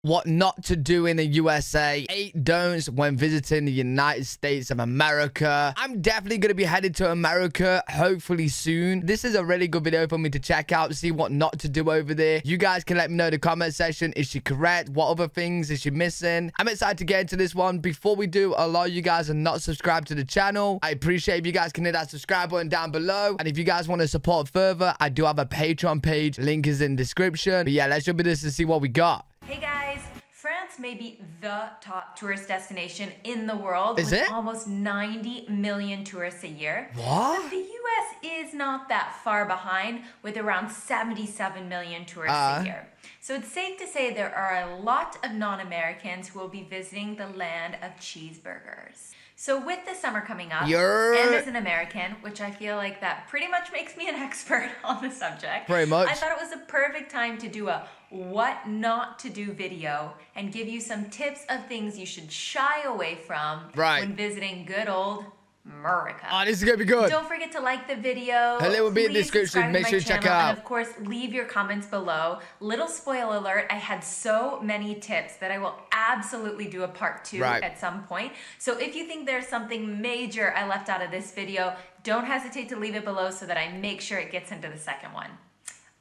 what not to do in the USA, 8 don'ts when visiting the United States of America. I'm definitely going to be headed to America, hopefully soon. This is a really good video for me to check out, see what not to do over there. You guys can let me know in the comment section. Is she correct? What other things is she missing? I'm excited to get into this one. Before we do, a lot of you guys are not subscribed to the channel. I appreciate if you guys can hit that subscribe button down below. And if you guys want to support further, I do have a Patreon page. Link is in the description. But yeah, let's jump into this and see what we got. Hey guys, France may be the top tourist destination in the world. Is with it? Almost 90 million tourists a year. What? But the US is not that far behind with around 77 million tourists a year. So it's safe to say there are a lot of non-Americans who will be visiting the land of cheeseburgers. So with the summer coming up, and as an American, which I feel like that pretty much makes me an expert on the subject, pretty much, I thought it was a perfect time to do a what not to do video and give you some tips of things you should shy away from when visiting good old America. Oh, this is gonna be good. Don't forget to like the video. A little bit in the description. Make sure you check it out. And of course, leave your comments below. Little spoiler alert, I had so many tips that I will absolutely do a part 2 at some point. So if you think there's something major I left out of this video, don't hesitate to leave it below so that I make sure it gets into the second one.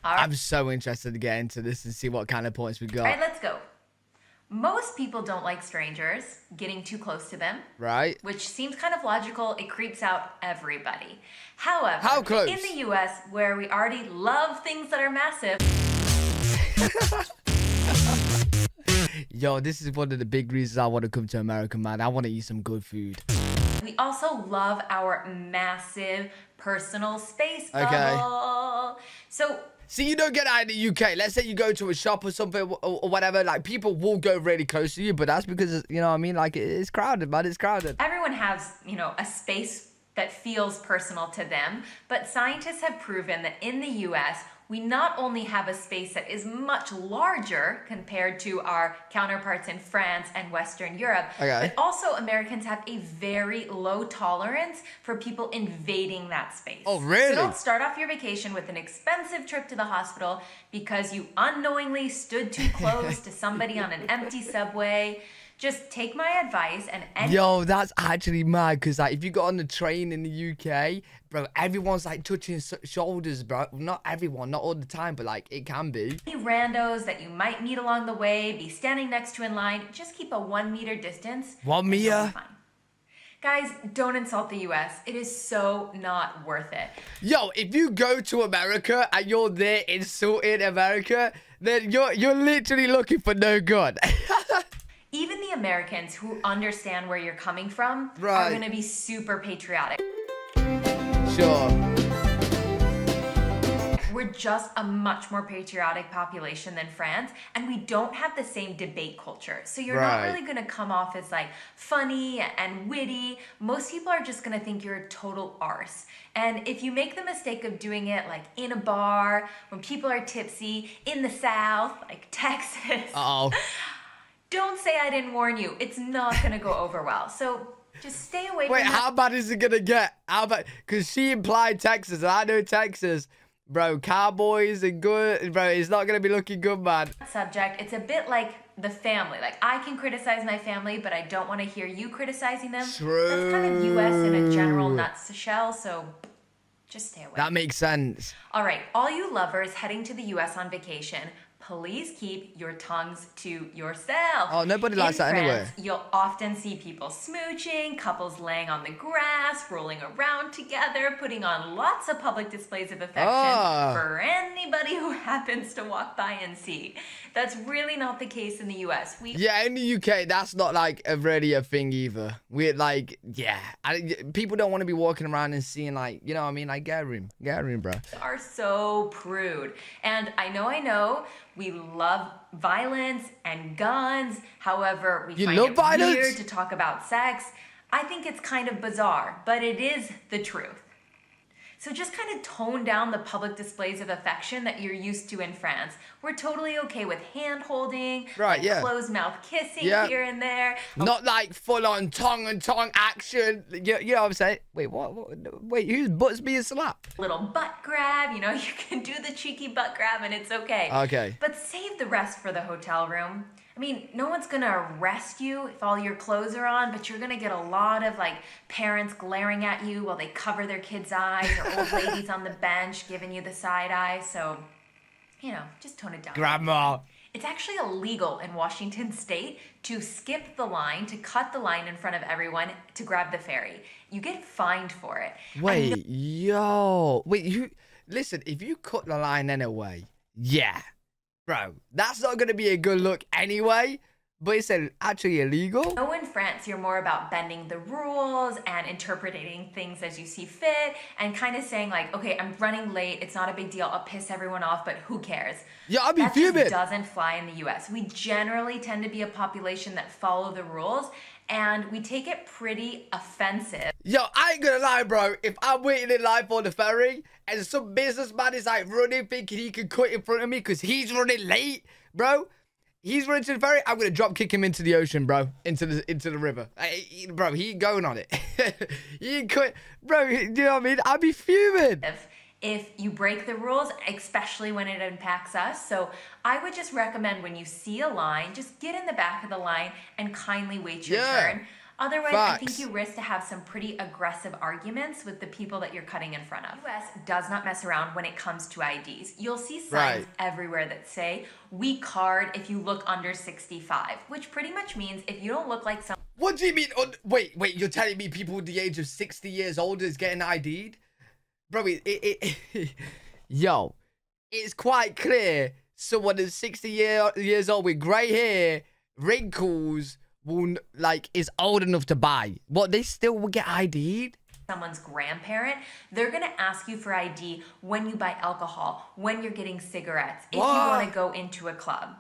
All right. I'm so interested to get into this and see what kind of points we got. All right, let's go. Most people don't like strangers getting too close to them. Right. Which seems kind of logical. It creeps out everybody. However, how close? In the US, where we already love things that are massive. Yo, this is one of the big reasons I want to come to America, man. I want to eat some good food. We also love our massive personal space bubble. So... See, you don't get that in the UK. Let's say you go to a shop or something or whatever. Like, people will go really close to you, but that's because, you know what I mean? Like, it's crowded, man. It's crowded. Everyone has, you know, a space that feels personal to them. But scientists have proven that in the US, we not only have a space that is much larger compared to our counterparts in France and Western Europe, but also Americans have a very low tolerance for people invading that space. Oh, really? So don't start off your vacation with an expensive trip to the hospital because you unknowingly stood too close to somebody on an empty subway. Just take my advice and... Yo, that's actually mad, because like, if you got on the train in the UK, bro, everyone's like touching shoulders, bro. Not everyone, not all the time, but like, it can be. Any randos that you might meet along the way, be standing next to in line, just keep a 1 meter distance. 1 meter? Guys, don't insult the US. It is so not worth it. Yo, if you go to America and you're there insulting America, then you're literally looking for no good. Even the Americans who understand where you're coming from are going to be super patriotic. Sure. We're just a much more patriotic population than France, and we don't have the same debate culture. So you're not really going to come off as like funny and witty. Most people are just going to think you're a total arse. And if you make the mistake of doing it like in a bar, when people are tipsy, in the South, like Texas. Don't say I didn't warn you. It's not going to go over well. So just stay away from that. Wait, how bad is it going to get? How bad? Because she implied Texas. And I know Texas. Bro, cowboys and good. Bro, it's not going to be looking good, man. Subject. It's a bit like the family. Like, I can criticize my family, but I don't want to hear you criticizing them. True. That's kind of US in a general nutshell. So just stay away. That makes sense. All right. All you lovers heading to the US on vacation, please keep your tongues to yourself. Oh, nobody likes that anyway. You'll often see people smooching, couples laying on the grass, rolling around together, putting on lots of public displays of affection for anybody who happens to walk by and see. That's really not the case in the US. Yeah, in the UK, that's not like really a thing either. We're like, people don't want to be walking around and seeing like, you know what I mean? Like, get a room, bro. Are so prude. And I know, we love violence and guns. However, we find it weird to talk about sex. I think it's kind of bizarre, but it is the truth. So just kind of tone down the public displays of affection that you're used to in France. We're totally okay with hand-holding, closed mouth kissing here and there. Not like full-on tongue-and-tongue action. You know what I'm saying? Wait, what? Wait, whose butt's being slapped? Little butt grab, you know, you can do the cheeky butt grab and it's okay. Okay. But save the rest for the hotel room. I mean, no one's gonna arrest you if all your clothes are on, but you're gonna get a lot of like parents glaring at you while they cover their kids' eyes, or old ladies on the bench giving you the side eye. So, you know, just tone it down. Grandma. It's actually illegal in Washington state to skip the line, to cut the line in front of everyone to grab the ferry. You get fined for it. Wait, you listen, if you cut the line anyway, yeah. Bro, that's not going to be a good look anyway, but it's actually illegal. So in France, you're more about bending the rules and interpreting things as you see fit and kind of saying like, okay, I'm running late. It's not a big deal. I'll piss everyone off, but who cares? Yeah, I'll be that fuming. Just doesn't fly in the US. We generally tend to be a population that follow the rules, and we take it pretty offensive. Yo, I ain't gonna lie, bro. If I'm waiting in line for the ferry and some businessman is like running thinking he can cut in front of me because he's running late, bro. He's running to the ferry. I'm gonna drop kick him into the ocean, bro. Into the river. Bro, he ain't going on it. He ain't cut, bro. You know what I mean? I'd be fuming. If you break the rules, especially when it impacts us. So I would just recommend when you see a line, just get in the back of the line and kindly wait your turn. Otherwise, I think you risk to have some pretty aggressive arguments with the people that you're cutting in front of. The US does not mess around when it comes to IDs. You'll see signs everywhere that say, we card if you look under 65, which pretty much means if you don't look like some... What do you mean? Wait, you're telling me people the age of 60 years old is getting ID'd? Bro, yo, it's quite clear someone that's 60 years old with grey hair, wrinkles, is old enough to buy. What, they still will get ID'd? Someone's grandparent, they're gonna ask you for ID when you buy alcohol, when you're getting cigarettes, if you wanna go into a club.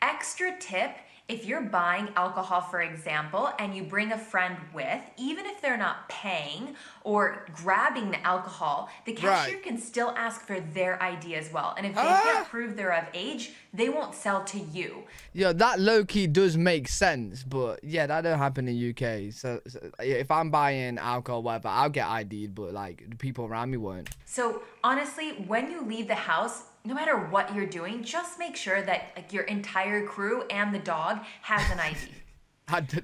Extra tip, if you're buying alcohol, for example, and you bring a friend with, even if they're not paying or grabbing the alcohol, the cashier can still ask for their ID as well. And if they can't prove they're of age, they won't sell to you. Yeah, that low-key does make sense, but yeah, that don't happen in UK. So if I'm buying alcohol, whatever, I'll get ID'd, but like the people around me won't. So honestly, when you leave the house, no matter what you're doing, just make sure that like your entire crew and the dog has an ID.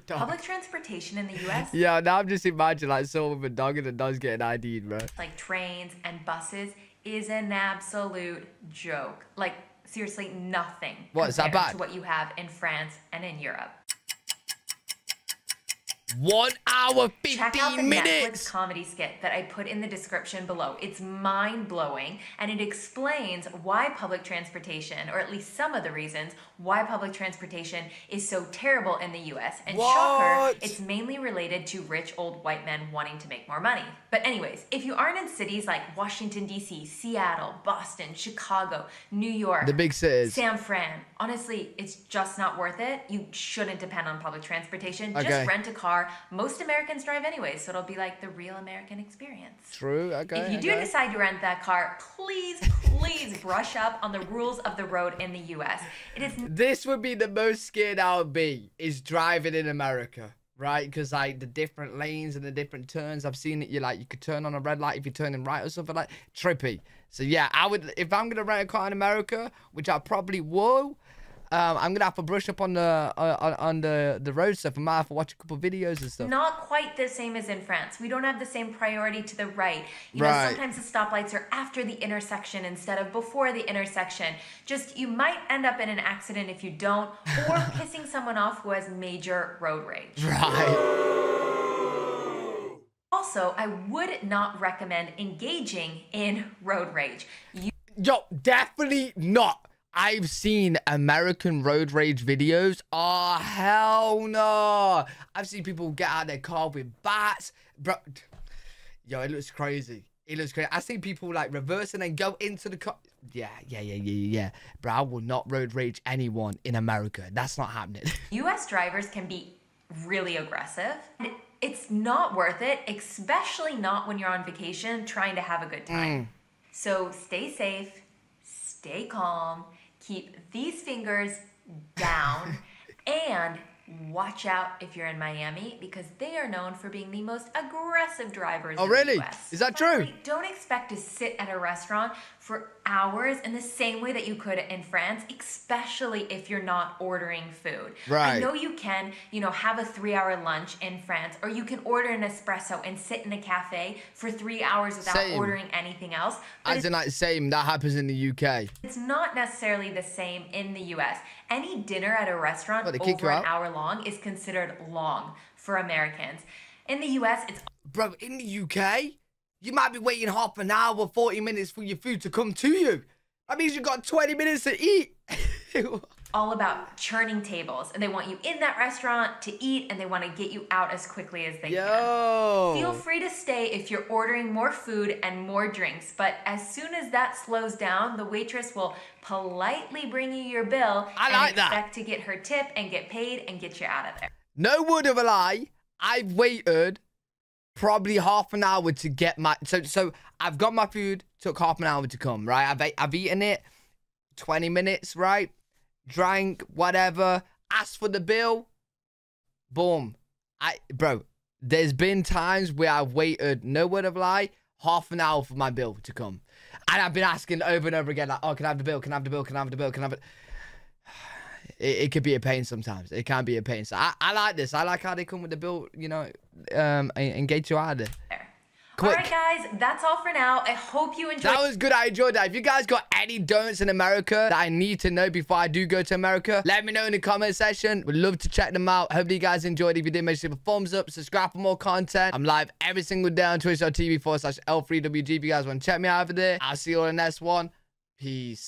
Public transportation in the US. Yeah, now I'm just imagining like someone with a dog and the dog's getting ID'd, bro. Like trains and buses is an absolute joke. Like seriously, nothing. What, is that bad? To what you have in France and in Europe. 1 hour, 15 Check out the minutes. Netflix comedy skit that I put in the description below. It's mind-blowing, and it explains why public transportation, or at least some of the reasons why public transportation is so terrible in the US. And shocker, it's mainly related to rich old white men wanting to make more money. But anyways, if you aren't in cities like Washington, D.C., Seattle, Boston, Chicago, New York, the big cities, San Fran, honestly, it's just not worth it. You shouldn't depend on public transportation. Just rent a car. Most Americans drive anyway, so it'll be like the real American experience. True, okay. If you do decide to rent that car, please brush up on the rules of the road in the US. This would be the most scared I would be, is driving in America, right? Because like the different lanes and the different turns, I've seen it. You could turn on a red light if you're turning right or something like trippy. So yeah, I would, if I'm gonna rent a car in America, which I probably will. I'm gonna have to brush up on the road stuff. I might have to watch a couple videos and stuff. Not quite the same as in France. We don't have the same priority to the right. You know, sometimes the stoplights are after the intersection instead of before the intersection. Just, you might end up in an accident if you don't, or pissing someone off who has major road rage. Also, I would not recommend engaging in road rage. Yo, definitely not. I've seen American road rage videos. Oh, hell no. I've seen people get out of their car with bats. Bro, yo, it looks crazy. It looks crazy. I've seen people like reverse and then go into the car. Yeah. Bro, I will not road rage anyone in America. That's not happening. US drivers can be really aggressive. It's not worth it, especially not when you're on vacation trying to have a good time. So stay safe, stay calm, keep these fingers down, and watch out if you're in Miami because they are known for being the most aggressive drivers in really? the US. Is that true? Don't expect to sit at a restaurant for hours in the same way that you could in France, especially if you're not ordering food. Right. I know you can, have a 3-hour lunch in France, or you can order an espresso and sit in a cafe for 3 hours without ordering anything else. As in, like, same, that happens in the UK. It's not necessarily the same in the US. Any dinner at a restaurant over an hour long is considered long for Americans. In the US, it's... Bro, in the UK, you might be waiting half an hour, 40 minutes for your food to come to you. That means you've got 20 minutes to eat. all about churning tables, and they want you in that restaurant to eat, and they want to get you out as quickly as they can. Feel free to stay if you're ordering more food and more drinks, but as soon as that slows down, the waitress will politely bring you your bill and expect to get her tip and get paid and get you out of there. No word of a lie, I've waited probably half an hour to get my... So I've got my food, took half an hour to come, right? I've eaten it, 20 minutes, right? Drank, whatever, asked for the bill, boom. Bro, there's been times where I've waited, no word of a lie, half an hour for my bill to come. And I've been asking over and over again, like, oh, can I have the bill? Can I have the bill? Can I have the bill? Can I have it? It could be a pain sometimes. It can be a pain. So I like this. I like how they come with the bill, you know, and get you out of there. Quick. All right, guys, that's all for now. I hope you enjoyed. That was good. I enjoyed that. If you guys got any don'ts in America that I need to know before I do go to America, let me know in the comment section. Would love to check them out. Hopefully you guys enjoyed. If you did, make sure to leave a thumbs up, subscribe for more content. I'm live every single day on twitch.tv/L3WG. If you guys want to check me out over there, I'll see you on the next one. Peace.